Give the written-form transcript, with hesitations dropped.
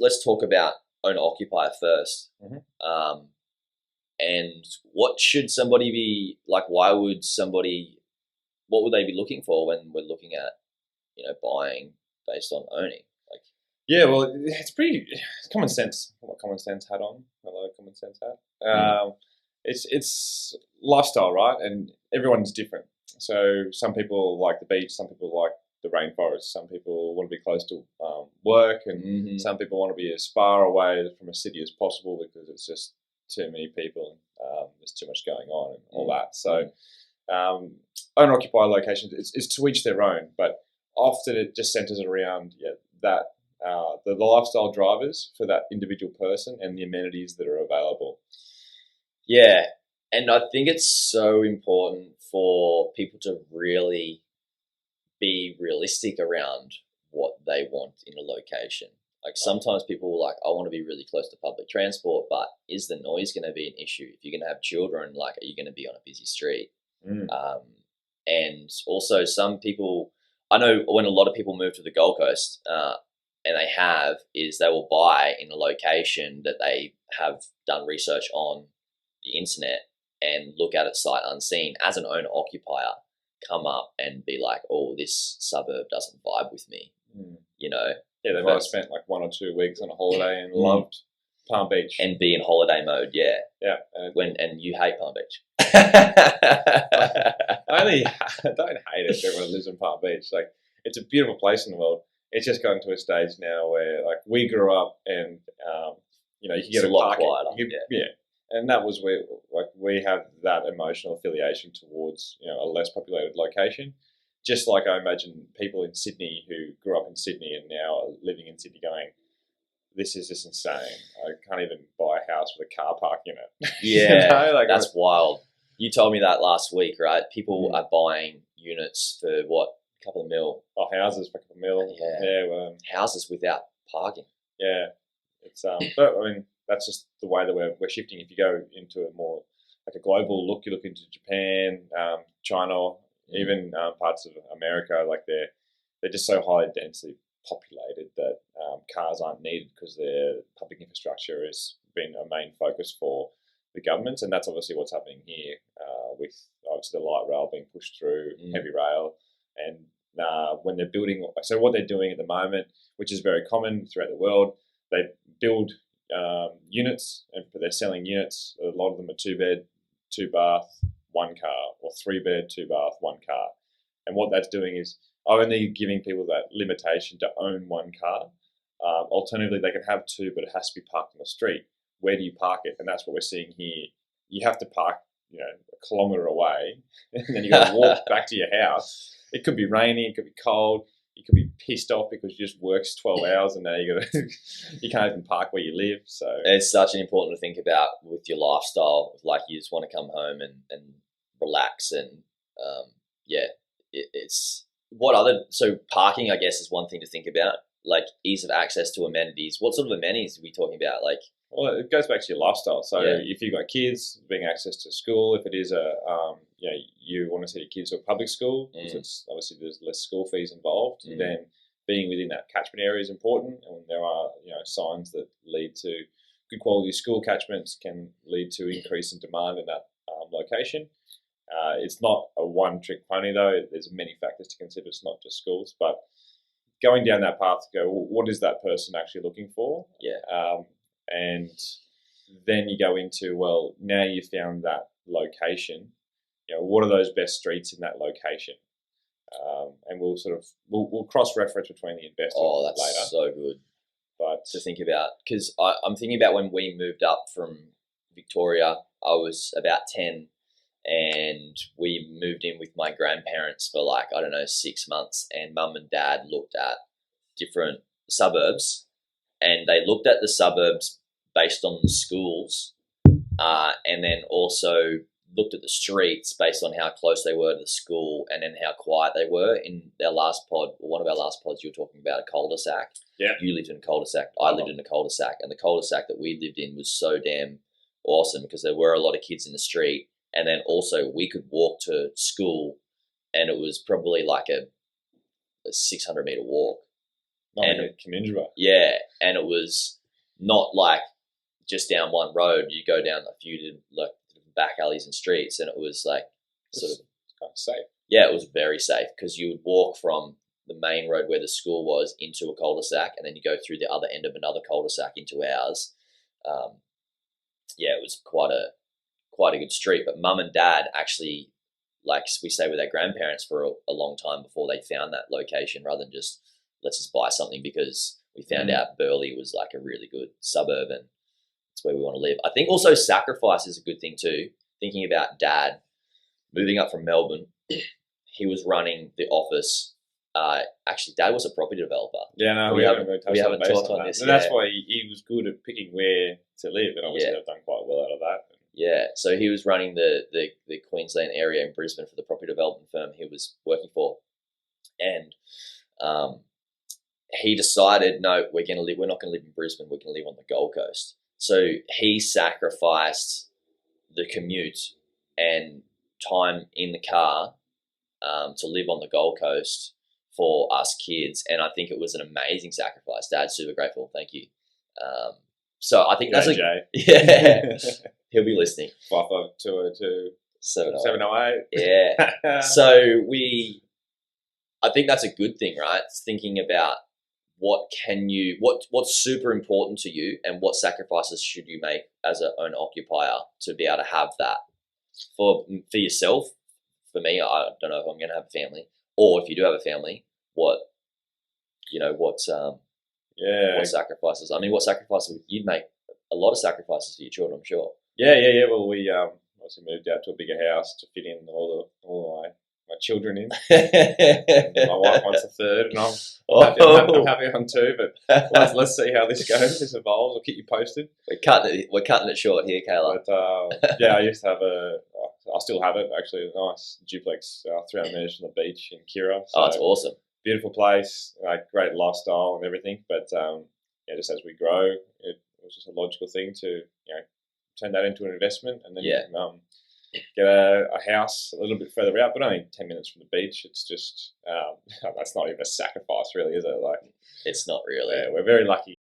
let's talk about owner occupier first. Mhm. And what should somebody be like? Why would somebody? What would they be looking for when we're looking at buying based on owning? Like, Yeah, well, it's pretty it's common sense. What common sense hat on? Hello, common sense hat. It's lifestyle, right? And everyone's different. So some people like the beach, some people like the rainforest, some people want to be close to work, and some people want to be as far away from a city as possible because it's just too many people and there's too much going on and all that. So owner occupied locations is to each their own, but often it just centers around that the lifestyle drivers for that individual person and the amenities that are available. yeah, and I think it's so important for people to really be realistic around what they want in a location. Like sometimes people are like, I want to be really close to public transport, but is the noise going to be an issue? If you're going to have children, like, are you going to be on a busy street? Um, and also, some people, I know when a lot of people move to the Gold Coast, and they will buy in a location that they have done research on the internet and look at it sight unseen as an owner occupier, come up and be like, oh, this suburb doesn't vibe with me, Yeah, they might have spent like 1 or 2 weeks on a holiday and loved Palm Beach and be in holiday mode. Yeah, yeah. And you hate Palm Beach. I don't hate it. Everyone lives in Palm Beach. Like, it's a beautiful place in the world. It's just gotten to a stage now where, like, we grew up and you can get It's a a lot parking. quieter. Yeah, and that was where, like, we have that emotional affiliation towards a less populated location. Just like I imagine people in Sydney who grew up in Sydney and now are living in Sydney going, this is just insane. I can't even buy a house with a car park in it. Yeah, that's wild. You told me that last week, right? People are buying units for what, a couple of mil? Oh, houses for a couple of mil. Yeah, well, houses without parking. Yeah, it's but I mean that's just the way that we're shifting. If you go into a more like a global look, you look into Japan, China, even parts of America, like they're just so highly densely populated that cars aren't needed because their public infrastructure has been a main focus for the governments, and that's obviously what's happening here with obviously the light rail being pushed through, heavy rail, and when they're building. So what they're doing at the moment, which is very common throughout the world, they build units, and they're selling units. A lot of them are 2-bed, 2-bath, 1 car, or 3-bed, 2-bath, 1 car. And what that's doing is only giving people that limitation to own 1 car. Alternatively, they can have 2, but it has to be parked on the street. Where do you park it? And that's what we're seeing here. You have to park, a kilometre away, and then you got to walk back to your house. It could be rainy, it could be cold, you could be pissed off because you just worked 12 hours and now you can't even park where you live. So it's such an important to think about with your lifestyle. Like, you just want to come home and relax, and it's what other. So parking, I guess, is one thing to think about. Like, ease of access to amenities. What sort of amenities are we talking about? Like, well, it goes back to your lifestyle. So if you've got kids, being access to school. If it is you want to send your kids to a public school, because it's obviously there's less school fees involved. Then being within that catchment area is important, and there are signs that lead to good quality school catchments can lead to increase in demand in that location. It's not a one-trick pony though. There's many factors to consider. It's not just schools, but going down that path to go, well, what is that person actually looking for? And then you go into, well, now you've found that location. What are those best streets in that location? And we'll cross-reference between the investors. Oh, that's later. So good. But to think about, because I'm thinking about when we moved up from Victoria. I was about 10, and we moved in with my grandparents for 6 months, and mum and dad looked at different suburbs, and they looked at the suburbs based on the schools, and then also looked at the streets based on how close they were to the school, and then how quiet they were. In their last pod, or one of our last pods, you were talking about a cul-de-sac. Yeah. You lived in a cul-de-sac. I lived in a cul-de-sac, and the cul-de-sac that we lived in was so damn awesome because there were a lot of kids in the street, and then also we could walk to school, and it was probably like a 600-meter walk. Not And- like a Kimindra. Yeah, and it was not like just down one road. You go down a few like back alleys and streets, and it was like sort of kind of safe. Yeah, it was very safe because you would walk from the main road where the school was into a cul-de-sac, and then you go through the other end of another cul-de-sac into ours. Yeah, it was quite a good street. But mum and dad actually, like, we stayed with our grandparents for a long time before they found that location, rather than just let's just buy something, because we found out Burleigh was like a really good suburb and it's where we want to live. I think also sacrifice is a good thing too. Thinking about dad moving up from Melbourne, he was running the office. Actually, dad was a property developer. Yeah, no, We we haven't- haven't touched we haven't base talked on on that. this, And that's yeah. why he was good at picking where to live, and obviously Yeah. they've done quite well out of that. Yeah, so he was running the Queensland area in Brisbane for the property development firm he was working for, and he decided, no, we're not going to live in Brisbane. We're going to live on the Gold Coast. So he sacrificed the commute and time in the car to live on the Gold Coast for us kids, and I think it was an amazing sacrifice. Dad's super grateful. Thank you. So I think that's yeah. He'll be listening. 55202 708. 708. Yeah. So I think that's a good thing, right? It's thinking about what's super important to you and what sacrifices should you make as an owner occupier to be able to have that for yourself. For me, I don't know if I'm going to have a family, or if you do have a family, what sacrifices? I mean, what sacrifices you'd make? A lot of sacrifices for your children, I'm sure. Yeah. Well, we obviously moved out to a bigger house to fit in all my children in. My wife wants a third, and I'm happy on two. But let's see how this goes. This evolves. I'll keep you posted. We're cutting it short here, Kayla. But I used to have I still have it actually. A nice duplex 300 metres from the beach in Kira. So It's awesome. Beautiful place, great lifestyle and everything. But just as we grow, it was just a logical thing to turn that into an investment, and then get a house a little bit further out, but only 10 minutes from the beach. It's just that's not even a sacrifice, really, is it? Like, it's not really. Yeah, we're very lucky